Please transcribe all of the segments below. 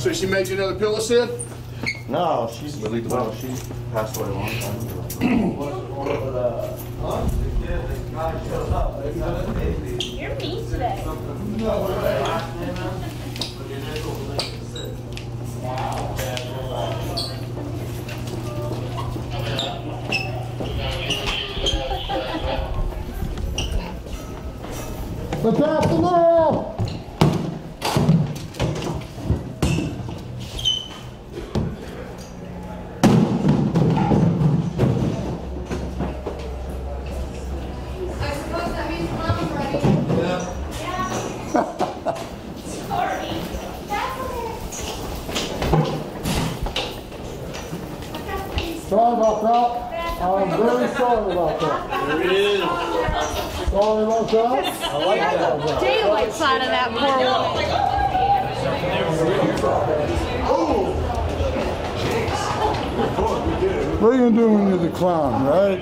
So she made you another pillow, Sid? No, she passed away a long time ago. You're mean today. Let's pass the ball! Sorry about that. I'm very sorry about that. There it is. Sorry about that. I like that. Daylight side of that poor What are you gonna do when you're the clown, right?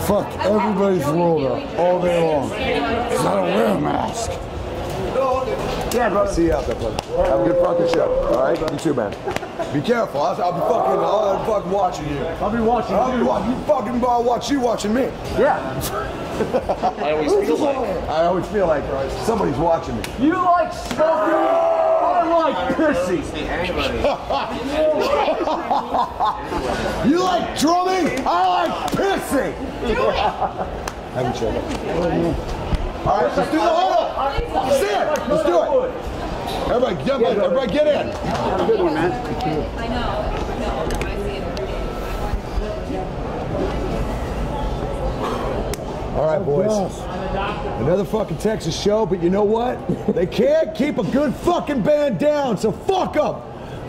Fuck everybody's world up all day long. 'Cause I don't wear a mask. Yeah, brother. See you out there, brother. Have a good fucking show. All right, you too, man. Be careful. I'll be fucking watching you. I'll be watching you. You fucking watch you watching me. Yeah. I always feel like Somebody's watching me. You like smoking? I like pissy. You like drumming? I like pissing. Do it. Have a chill. All right, let's do the huddle. See it. Let's do it. Everybody, jump in. Everybody, get in. Have a good one, man. I know. All right, boys. Another fucking Texas show, but you know what? They can't keep a good fucking band down, so fuck them.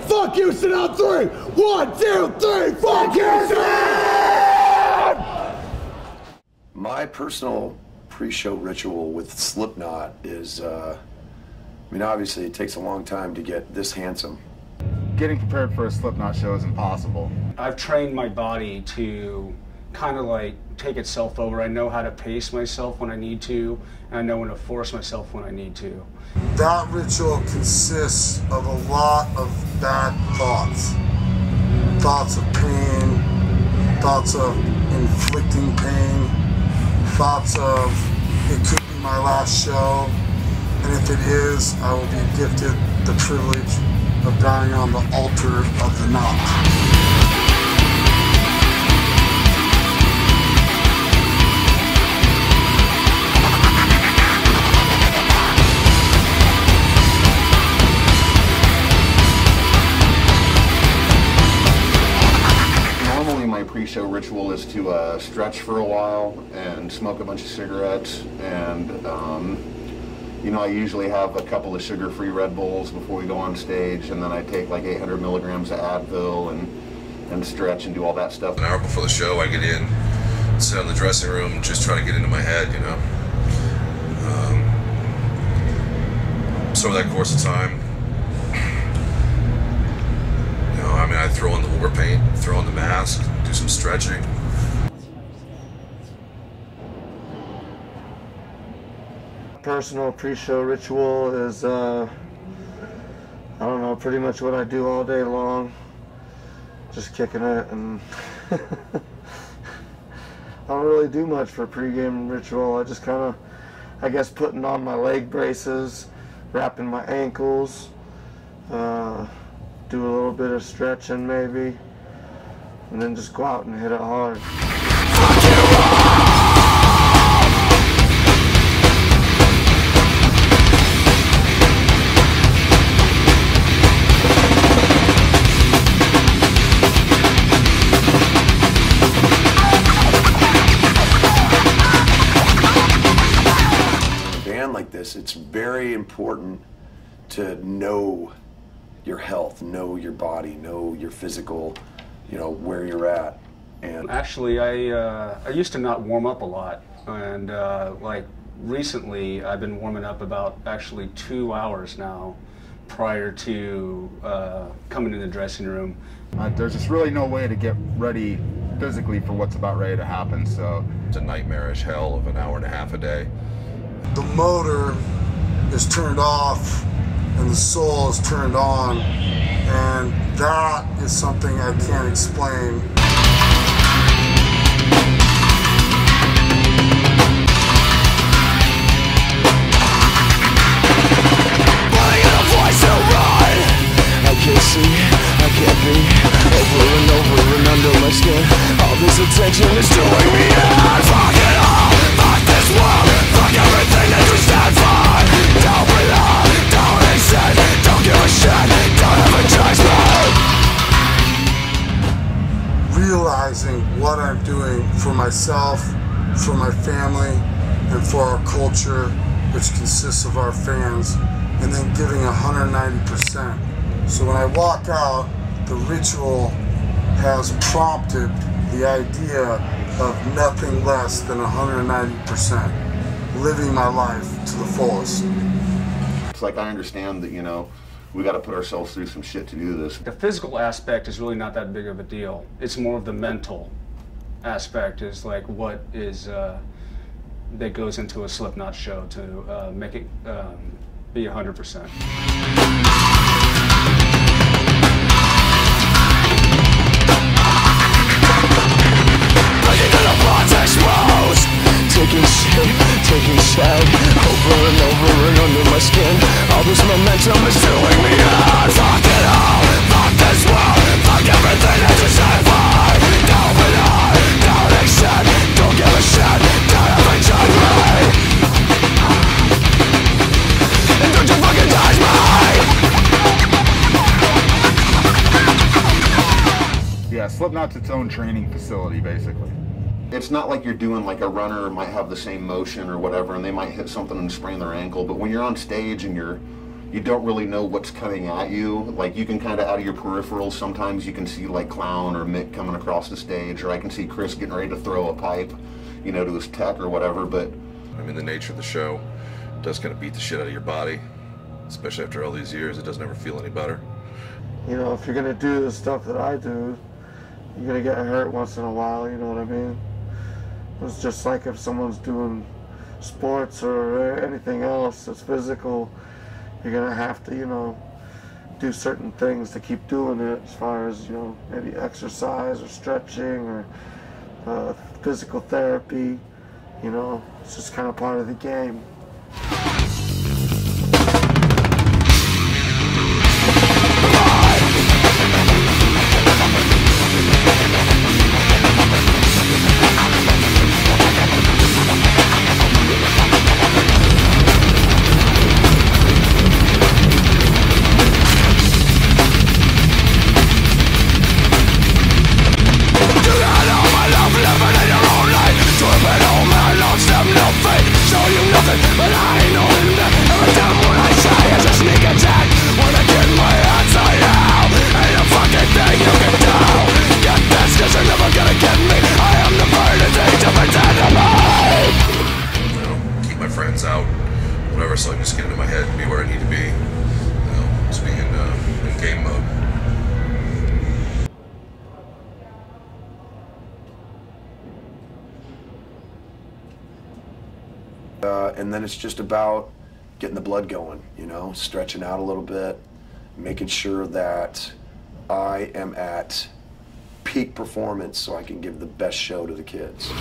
Fuck Houston on 3. 1, 2, 3. Fuck Houston! My personal pre-show ritual with Slipknot is, I mean, obviously it takes a long time to get this handsome. Getting prepared for a Slipknot show is impossible. I've trained my body to kind of like take itself over. I know how to pace myself when I need to, and I know when to force myself when I need to. That ritual consists of a lot of bad thoughts. Thoughts of pain, thoughts of inflicting pain, thoughts of it could be my last show, and if it is, I will be gifted the privilege of dying on the altar of the knot. My pre-show ritual is to stretch for a while and smoke a bunch of cigarettes, and you know, I usually have a couple of sugar-free Red Bulls before we go on stage, and then I take like 800 milligrams of Advil and stretch and do all that stuff. An hour before the show, I get in, sit in the dressing room, just try to get into my head, you know. So over that course of time, you know, I mean, I throw in the war paint, throw in the mask, do some stretching. Personal pre-show ritual is, I don't know, pretty much what I do all day long. Just kicking it, and I don't really do much for pre-game ritual. I just kind of, I guess, putting on my leg braces, wrapping my ankles, do a little bit of stretching maybe, and then just go out and hit it hard. Like this, it's very important to know your health, know your body, know your physical, you know, where you're at. And actually, I used to not warm up a lot, and like recently, I've been warming up about actually 2 hours now, prior to coming in the dressing room. There's just really no way to get ready physically for what's about ready to happen. So It's a nightmarish hell of an hour and a half a day. The motor is turned off and the soul is turned on. And that is something I can't explain. I can't see, I can't be, over and over and under my skin. All this attention is doing me in. Fuck it all, fuck this world, fuck everything that you stand for. Don't belong, don't exist, don't give a shit, don't ever judge me. Realizing what I'm doing for myself, for my family, and for our culture, which consists of our fans, and then giving 190%. So when I walk out, the ritual has prompted the idea of nothing less than 190%, living my life to the fullest. It's like, I understand that, you know, we got to put ourselves through some shit to do this. The physical aspect is really not that big of a deal. It's more of the mental aspect is like what is that goes into a Slipknot show to make it be 100%. Exposed, taking shit, taking shit, over and over and under my skin. All this momentum is doing me on. Fuck it all, fuck this world, fuck everything that you stand for. Don't belong, don't accept, don't give a shit, don't ever judge me. And don't you fucking judge me. Yeah, Slipknot's its own training facility, basically. It's not like you're doing like a runner might have the same motion or whatever, and they might hit something and sprain their ankle. But when you're on stage and you don't really know what's coming at you, like you can kind of out of your peripherals, sometimes you can see like Clown or Mick coming across the stage, or I can see Chris getting ready to throw a pipe, you know, to his tech or whatever. But I mean, the nature of the show does kind of beat the shit out of your body, especially after all these years. It doesn't ever feel any better. You know, if you're gonna do the stuff that I do, you're gonna get hurt once in a while, you know what I mean? It's just like if someone's doing sports or anything else that's physical, you're gonna have to, you know, do certain things to keep doing it, as far as, you know, maybe exercise or stretching or physical therapy. You know, it's just kind of part of the game. So I can just get into my head and be where I need to be. You know, just be in game mode. And then it's just about getting the blood going, you know, stretching out a little bit, making sure that I am at peak performance so I can give the best show to the kids.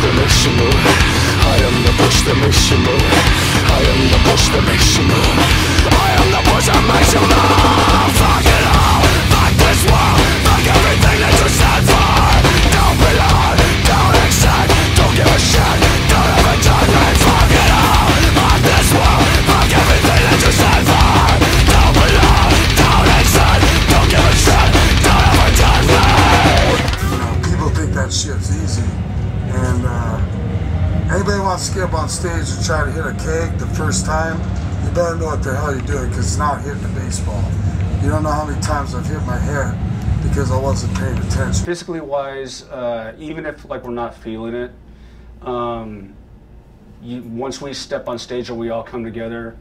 That makes you move. I am the push that makes you move. I am the push that makes you move. I am the push that makes you move. Fuck it all, fuck this world, fuck everything that you stand for. Don't belong, don't accept, don't give a shit, don't ever judge me. Fuck it all, fuck this world, fuck everything that you stand for. Don't belong, don't accept, don't give a shit, don't ever judge me. You know, people think that shit's easy. And anybody wants to get up on stage and try to hit a keg the first time, you better know what the hell you're doing, because it's not hitting a baseball. You don't know how many times I've hit my head because I wasn't paying attention. Physically wise, even if like we're not feeling it, once we step on stage or we all come together,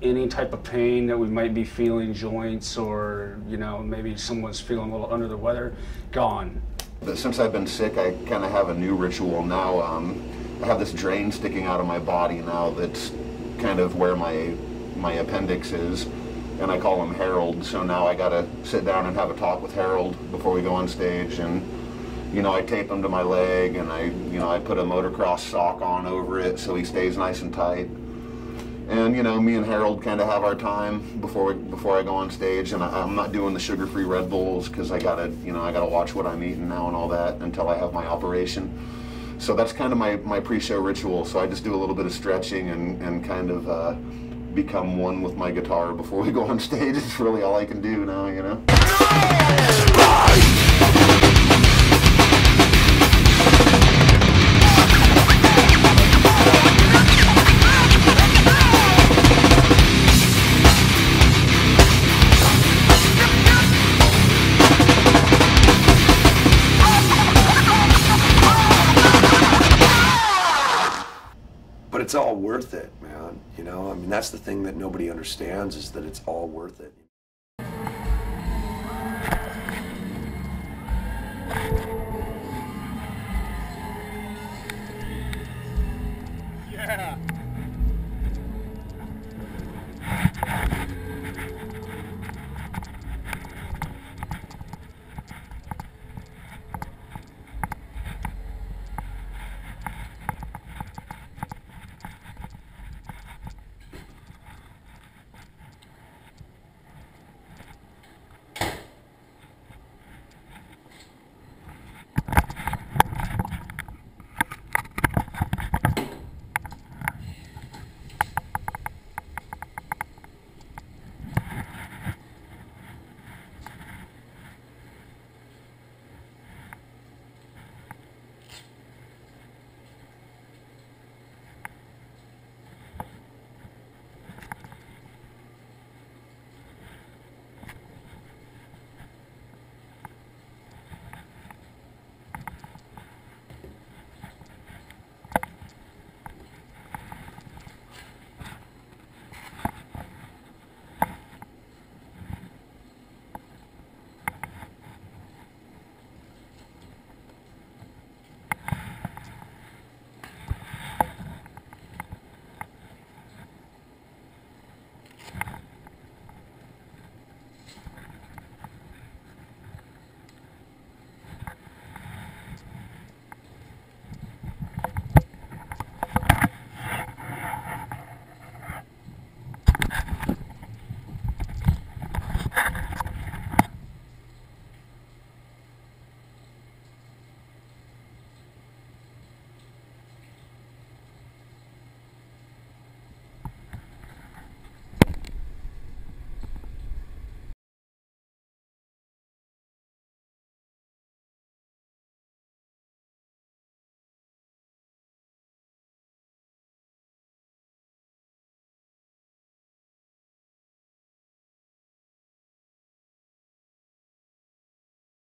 any type of pain that we might be feeling, joints, or you know, maybe someone's feeling a little under the weather, gone. But since I've been sick, I kind of have a new ritual now. I have this drain sticking out of my body now that's kind of where my appendix is, and I call him Harold. So now I gotta sit down and have a talk with Harold before we go on stage, and you know, I tape him to my leg, and I put a motocross sock on over it so he stays nice and tight. And you know, me and Harold kind of have our time before I go on stage, and I'm not doing the sugar-free Red Bulls because I gotta watch what I'm eating now and all that until I have my operation. So that's kind of my pre-show ritual. So I just do a little bit of stretching and kind of become one with my guitar before we go on stage. It's really all I can do now, you know? But it's all worth it, man. You know, I mean, that's the thing that nobody understands, is that it's all worth it.